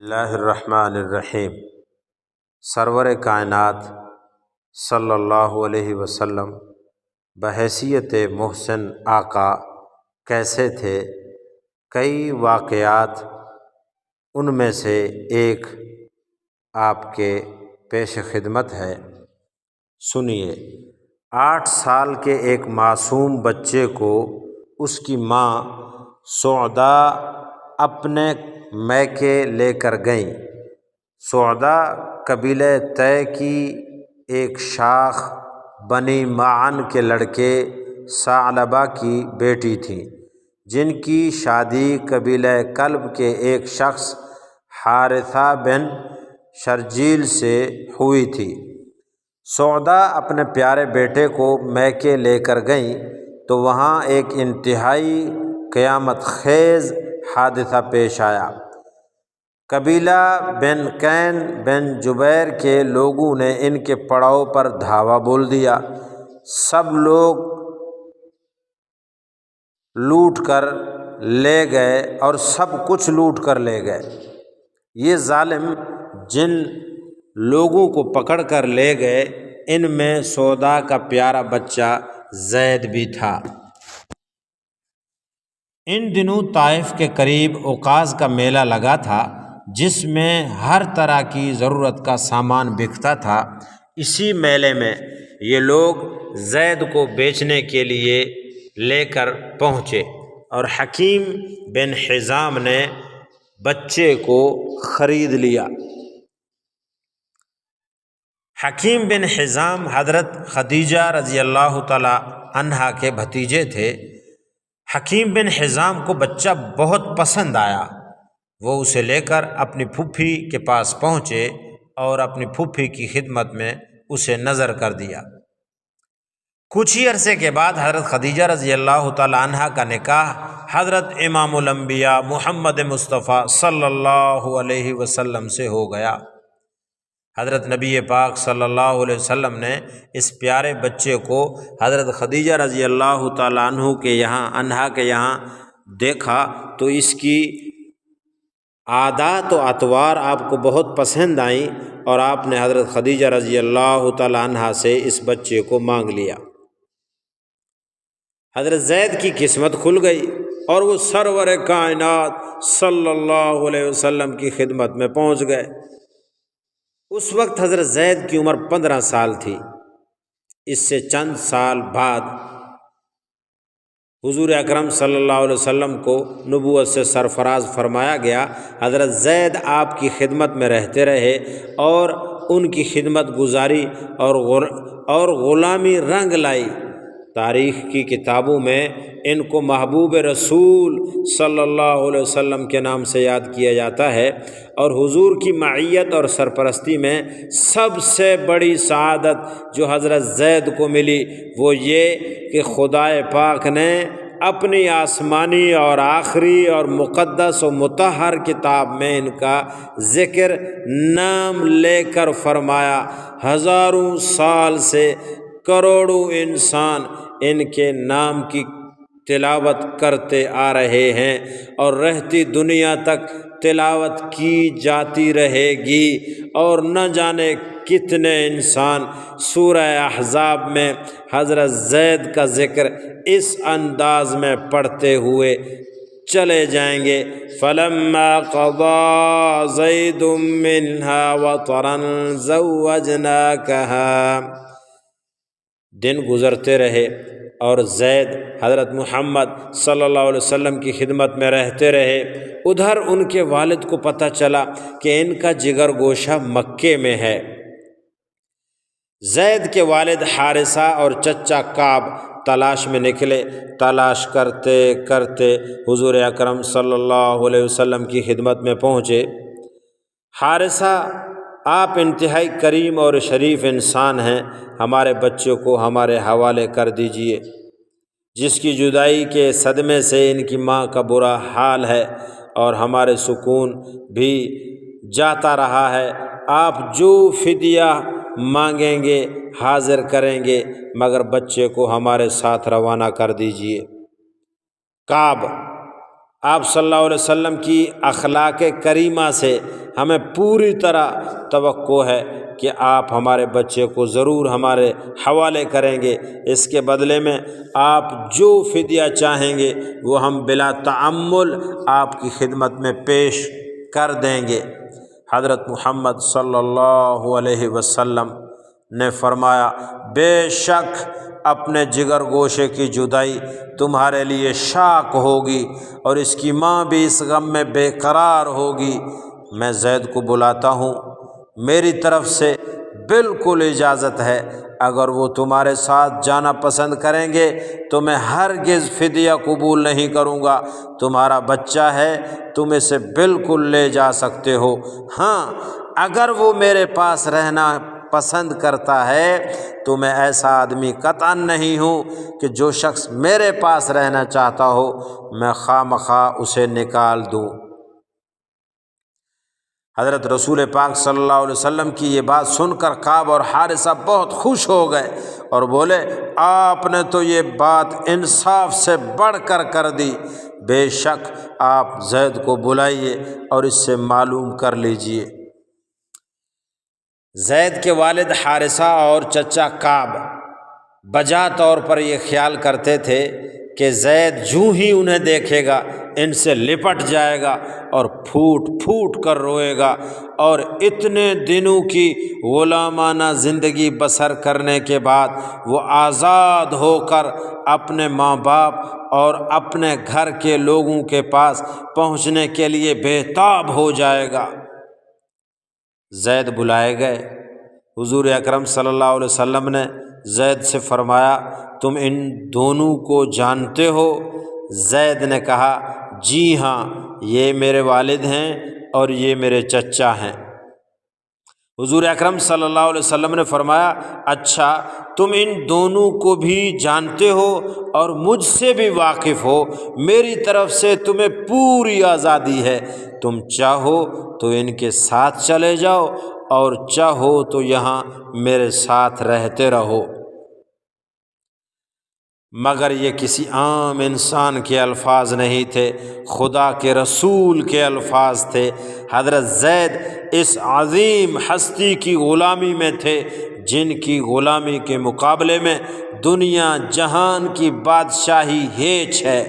اللہ الرحمن الرحیم۔ سرور کائنات صلی اللہ علیہ وسلم بحیثیت محسن آقا کیسے تھے؟ کئی واقعات، ان میں سے ایک آپ کے پیش خدمت ہے، سنیے۔ 8 سال کے ایک معصوم بچے کو اس کی ماں سعدا اپنے میکے لے کر گئیں۔ سعدا قبیلہ طے کی ایک شاخ بنی معن کے لڑکے ثعلبہ کی بیٹی تھی، جن کی شادی قبیلہ کلب کے ایک شخص حارثہ بن شرجیل سے ہوئی تھی۔ سعدا اپنے پیارے بیٹے کو میکے لے کر گئیں تو وہاں ایک انتہائی قیامت خیز حادثہ پیش آیا۔ قبیلہ بن کین بن جبیر کے لوگوں نے ان کے پڑاؤ پر دھاوا بول دیا۔ سب لوگ لوٹ کر لے گئے اور سب کچھ لوٹ کر لے گئے۔ یہ ظالم جن لوگوں کو پکڑ کر لے گئے، ان میں سعدا کا پیارا بچہ زید بھی تھا۔ ان دنوں طائف کے قریب عکاظ کا میلہ لگا تھا، جس میں ہر طرح کی ضرورت کا سامان بکتا تھا۔ اسی میلے میں یہ لوگ زید کو بیچنے کے لیے لے کر پہنچے اور حکیم بن حزام نے بچے کو خرید لیا۔ حکیم بن حزام حضرت خدیجہ رضی اللہ تعالی عنہا کے بھتیجے تھے۔ حکیم بن حزام کو بچہ بہت پسند آیا۔ وہ اسے لے کر اپنی پھوپھی کے پاس پہنچے اور اپنی پھوپھی کی خدمت میں اسے نظر کر دیا۔ کچھ ہی عرصے کے بعد حضرت خدیجہ رضی اللہ تعالی عنہا کا نکاح حضرت امام الانبیاء محمد مصطفیٰ صلی اللہ علیہ وسلم سے ہو گیا۔ حضرت نبی پاک صلی اللہ علیہ وسلم نے اس پیارے بچے کو حضرت خدیجہ رضی اللہ تعالیٰ عنہا کے یہاں دیکھا تو اس کی عادات و اطوار آپ کو بہت پسند آئیں اور آپ نے حضرت خدیجہ رضی اللہ تعالیٰ عنہا سے اس بچے کو مانگ لیا۔ حضرت زید کی قسمت کھل گئی اور وہ سرور کائنات صلی اللہ علیہ وسلم کی خدمت میں پہنچ گئے۔ اس وقت حضرت زید کی عمر 15 سال تھی۔ اس سے چند سال بعد حضور اکرم صلی اللہ علیہ وسلم کو نبوت سے سرفراز فرمایا گیا۔ حضرت زید آپ کی خدمت میں رہتے رہے اور ان کی خدمت گزاری اور غلامی رنگ لائی۔ تاریخ کی کتابوں میں ان کو محبوب رسول صلی اللہ علیہ وسلم کے نام سے یاد کیا جاتا ہے، اور حضور کی معیت اور سرپرستی میں سب سے بڑی سعادت جو حضرت زید کو ملی وہ یہ کہ خدائے پاک نے اپنی آسمانی اور آخری اور مقدس و مطہر کتاب میں ان کا ذکر نام لے کر فرمایا۔ ہزاروں سال سے کروڑوں انسان ان کے نام کی تلاوت کرتے آ رہے ہیں اور رہتی دنیا تک تلاوت کی جاتی رہے گی، اور نہ جانے کتنے انسان سورہ احزاب میں حضرت زید کا ذکر اس انداز میں پڑھتے ہوئے چلے جائیں گے۔ فَلَمَّا قَضَى زَيْدٌ مِّنْهَا وَطَرًا زَوَّجْنَاكَهَا۔ دن گزرتے رہے اور زید حضرت محمد صلی اللہ علیہ وسلم کی خدمت میں رہتے رہے۔ ادھر ان کے والد کو پتہ چلا کہ ان کا جگر گوشہ مکے میں ہے۔ زید کے والد حارثہ اور چچا کعب تلاش میں نکلے۔ تلاش کرتے کرتے حضور اکرم صلی اللہ علیہ وسلم کی خدمت میں پہنچے۔ حارثہ، آپ انتہائی کریم اور شریف انسان ہیں، ہمارے بچے کو ہمارے حوالے کر دیجئے، جس کی جدائی کے صدمے سے ان کی ماں کا برا حال ہے اور ہمارے سکون بھی جاتا رہا ہے۔ آپ جو فدیہ مانگیں گے حاضر کریں گے، مگر بچے کو ہمارے ساتھ روانہ کر دیجئے۔ کعب آپ صلی اللہ علیہ وسلم کی اخلاق کریمہ سے ہمیں پوری طرح توقع ہے کہ آپ ہمارے بچے کو ضرور ہمارے حوالے کریں گے، اس کے بدلے میں آپ جو فدیہ چاہیں گے وہ ہم بلا تعمل آپ کی خدمت میں پیش کر دیں گے۔ حضرت محمد صلی اللہ علیہ وسلم نے فرمایا، بے شک اپنے جگر گوشے کی جدائی تمہارے لیے شاق ہوگی اور اس کی ماں بھی اس غم میں بے قرار ہوگی۔ میں زید کو بلاتا ہوں، میری طرف سے بالکل اجازت ہے، اگر وہ تمہارے ساتھ جانا پسند کریں گے تو میں ہرگز فدیہ قبول نہیں کروں گا، تمہارا بچہ ہے، تم اسے بالکل لے جا سکتے ہو۔ ہاں، اگر وہ میرے پاس رہنا پسند کرتا ہے تو میں ایسا آدمی قطعاً نہیں ہوں کہ جو شخص میرے پاس رہنا چاہتا ہو میں خواہ مخواہ اسے نکال دوں۔ حضرت رسول پاک صلی اللہ علیہ وسلم کی یہ بات سن کر کعب اور حارثہ بہت خوش ہو گئے اور بولے، آپ نے تو یہ بات انصاف سے بڑھ کر دی، بے شک آپ زید کو بلائیے اور اس سے معلوم کر لیجئے۔ زید کے والد حارثہ اور چچا کعب بجا طور پر یہ خیال کرتے تھے کہ زید جوں ہی انہیں دیکھے گا ان سے لپٹ جائے گا اور پھوٹ پھوٹ کر روئے گا، اور اتنے دنوں کی غلامانہ زندگی بسر کرنے کے بعد وہ آزاد ہو کر اپنے ماں باپ اور اپنے گھر کے لوگوں کے پاس پہنچنے کے لیے بےتاب ہو جائے گا۔ زید بلائے گئے۔ حضور اکرم صلی اللہ علیہ وسلم نے زید سے فرمایا، تم ان دونوں کو جانتے ہو؟ زید نے کہا، جی ہاں، یہ میرے والد ہیں اور یہ میرے چچا ہیں۔ حضور اکرم صلی اللہ علیہ وسلم نے فرمایا، اچھا، تم ان دونوں کو بھی جانتے ہو اور مجھ سے بھی واقف ہو، میری طرف سے تمہیں پوری آزادی ہے، تم چاہو تو ان کے ساتھ چلے جاؤ اور چاہو تو یہاں میرے ساتھ رہتے رہو۔ مگر یہ کسی عام انسان کے الفاظ نہیں تھے، خدا کے رسول کے الفاظ تھے۔ حضرت زید اس عظیم ہستی کی غلامی میں تھے جن کی غلامی کے مقابلے میں دنیا جہان کی بادشاہی ہیچ ہے۔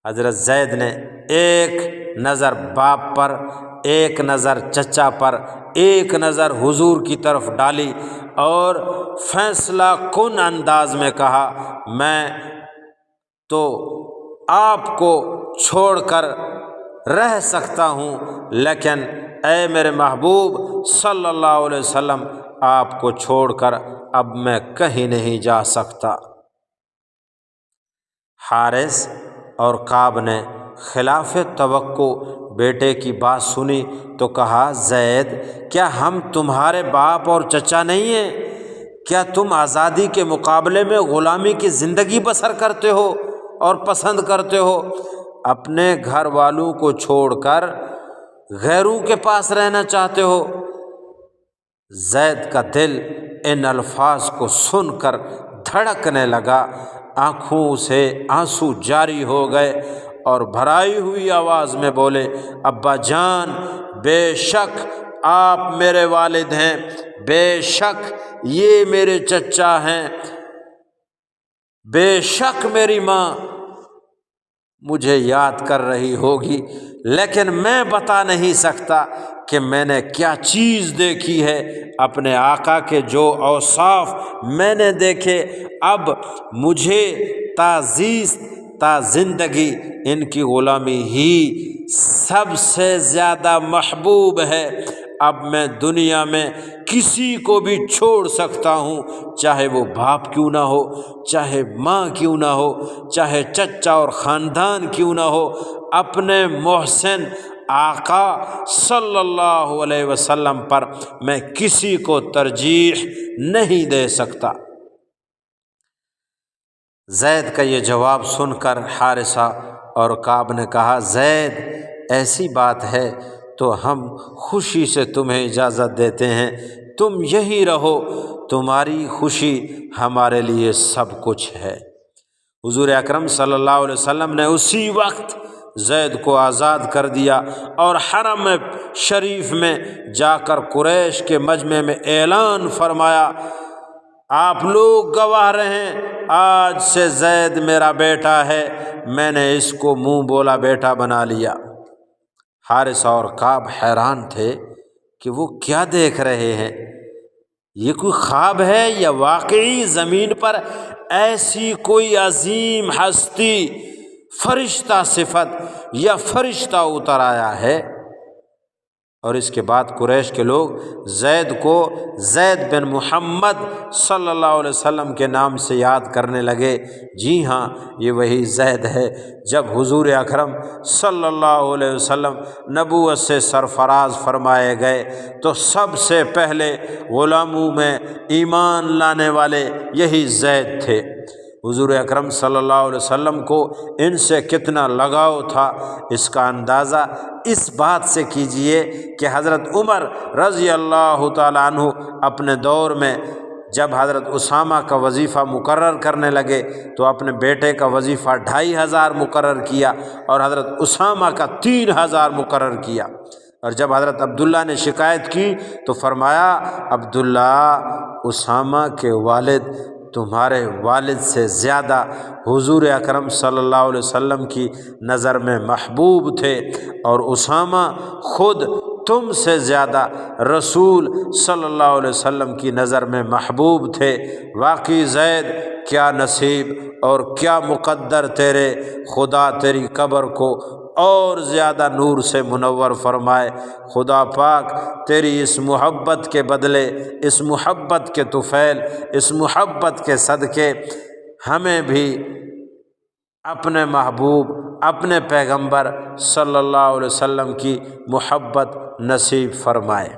حضرت زید نے ایک نظر باپ پر، ایک نظر چچا پر، ایک نظر حضور کی طرف ڈالی اور فیصلہ کن انداز میں کہا، میں تو آپ کو چھوڑ کر رہ سکتا ہوں، لیکن اے میرے محبوب صلی اللہ علیہ وسلم، آپ کو چھوڑ کر اب میں کہیں نہیں جا سکتا۔ حارث اور کعب نے خلاف توقع بیٹے کی بات سنی تو کہا، زید، کیا ہم تمہارے باپ اور چچا نہیں ہیں؟ کیا تم آزادی کے مقابلے میں غلامی کی زندگی بسر کرتے ہو اور پسند کرتے ہو؟ اپنے گھر والوں کو چھوڑ کر غیروں کے پاس رہنا چاہتے ہو؟ زید کا دل ان الفاظ کو سن کر دھڑکنے لگا، آنکھوں سے آنسو جاری ہو گئے اور بھرائی ہوئی آواز میں بولے، ابا جان، بے شک آپ میرے والد ہیں، بے شک یہ میرے چچا ہیں، بے شک میری ماں مجھے یاد کر رہی ہوگی، لیکن میں بتا نہیں سکتا کہ میں نے کیا چیز دیکھی ہے۔ اپنے آقا کے جو اوصاف میں نے دیکھے، اب مجھے تا زندگی ان کی غلامی ہی سب سے زیادہ محبوب ہے۔ اب میں دنیا میں کسی کو بھی چھوڑ سکتا ہوں، چاہے وہ باپ کیوں نہ ہو، چاہے ماں کیوں نہ ہو، چاہے چچا اور خاندان کیوں نہ ہو، اپنے محسن آقا صلی اللہ علیہ وسلم پر میں کسی کو ترجیح نہیں دے سکتا۔ زید کا یہ جواب سن کر حارثہ اور کعب نے کہا، زید، ایسی بات ہے تو ہم خوشی سے تمہیں اجازت دیتے ہیں، تم یہی رہو، تمہاری خوشی ہمارے لیے سب کچھ ہے۔ حضور اکرم صلی اللہ علیہ وسلم نے اسی وقت زید کو آزاد کر دیا اور حرم شریف میں جا کر قریش کے مجمع میں اعلان فرمایا، آپ لوگ گواہ رہیں، آج سے زید میرا بیٹا ہے، میں نے اس کو منہ بولا بیٹا بنا لیا۔ حارثہ اور کعب حیران تھے کہ وہ کیا دیکھ رہے ہیں، یہ کوئی خواب ہے یا واقعی زمین پر ایسی کوئی عظیم ہستی، فرشتہ صفت یا فرشتہ اتر آیا ہے؟ اور اس کے بعد قریش کے لوگ زید کو زید بن محمد صلی اللہ علیہ وسلم کے نام سے یاد کرنے لگے۔ جی ہاں، یہ وہی زید ہے جب حضور اکرم صلی اللہ علیہ وسلم نبوت سے سرفراز فرمائے گئے تو سب سے پہلے غلاموں میں ایمان لانے والے یہی زید تھے۔ حضور اکرم صلی اللہ علیہ وسلم کو ان سے کتنا لگاؤ تھا، اس کا اندازہ اس بات سے کیجئے کہ حضرت عمر رضی اللہ تعالیٰ عنہ اپنے دور میں جب حضرت اسامہ کا وظیفہ مقرر کرنے لگے تو اپنے بیٹے کا وظیفہ 2500 مقرر کیا اور حضرت اسامہ کا 3000 مقرر کیا۔ اور جب حضرت عبداللہ نے شکایت کی تو فرمایا، عبداللہ، اسامہ کے والد تمہارے والد سے زیادہ حضور اکرم صلی اللہ علیہ وسلم کی نظر میں محبوب تھے، اور اسامہ خود تم سے زیادہ رسول صلی اللہ علیہ وسلم کی نظر میں محبوب تھے۔ واقعی زید کیا نصیب اور کیا مقدر تیرے، خدا تیری قبر کو اور زیادہ نور سے منور فرمائے۔ خدا پاک تیری اس محبت کے بدلے، اس محبت کے طفیل، اس محبت کے صدقے ہمیں بھی اپنے محبوب، اپنے پیغمبر صلی اللہ علیہ وسلم کی محبت نصیب فرمائے۔